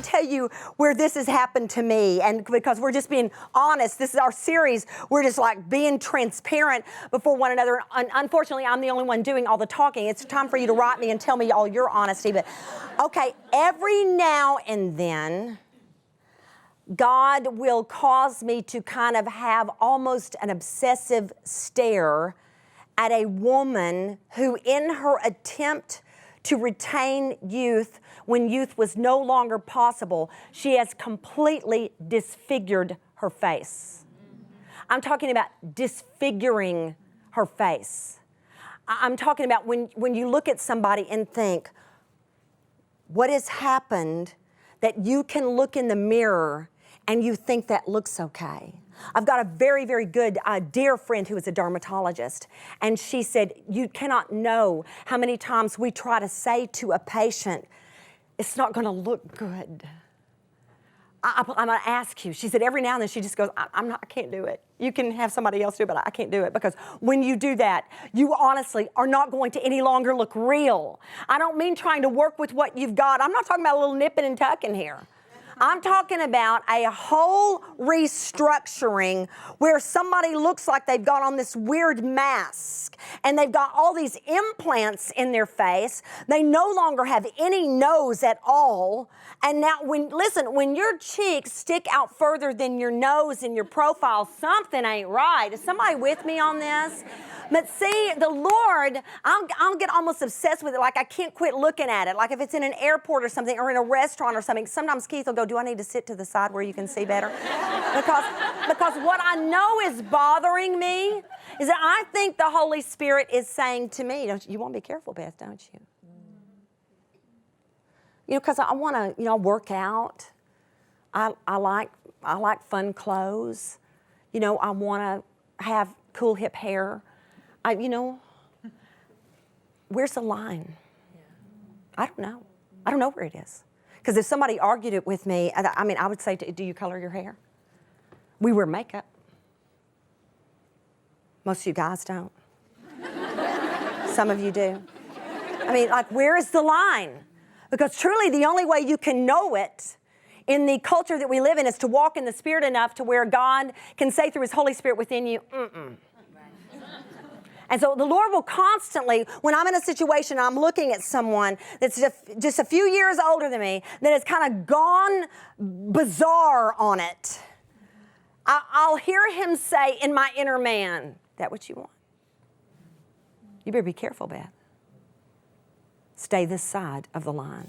tell you where this has happened to me, and because we're just being honest, this is our series. We're just like being transparent before one another. Unfortunately, I'm the only one doing all the talking. It's time for you to write me and tell me all your honesty. But okay, every now and then, God will cause me to kind of have almost an obsessive stare at a woman who, in her attempt to retain youth when youth was no longer possible, she has completely disfigured her face. I'm talking about disfiguring her face. I'm talking about when you look at somebody and think, what has happened that you can look in the mirror and you think that looks okay? I've got a very, very good, dear friend who is a dermatologist, and she said, you cannot know how many times we try to say to a patient, it's not gonna look good. I'm gonna ask you. She said every now and then she just goes, I can't do it. You can have somebody else do it, but I can't do it, because when you do that, you honestly are not going to any longer look real. I don't mean trying to work with what you've got. I'm not talking about a little nipping and tucking here. I'm talking about a whole restructuring where somebody looks like they've got on this weird mask and they've got all these implants in their face. They no longer have any nose at all. And now when your cheeks stick out further than your nose in your profile, something ain't right. Is somebody with me on this? But see, the Lord, I'll get almost obsessed with it. Like I can't quit looking at it. Like if it's in an airport or something, or in a restaurant or something, sometimes Keith will go, do I need to sit to the side where you can see better? because what I know is bothering me is that I think the Holy Spirit is saying to me, you want to be careful, Beth, don't you? You know, because I want to, work out. I like fun clothes. You know, I want to have cool hip hair. Where's the line? I don't know. I don't know where it is. Because if somebody argued it with me, I would say, do you color your hair? We wear makeup. Most of you guys don't. Some of you do. Where is the line? Because truly the only way you can know it in the culture that we live in is to walk in the Spirit enough to where God can say through His Holy Spirit within you, And so the Lord will constantly, when I'm in a situation, I'm looking at someone that's just a few years older than me, that has kind of gone bizarre on it. I'll hear Him say in my inner man, that what you want? You better be careful, Beth. Stay this side of the line.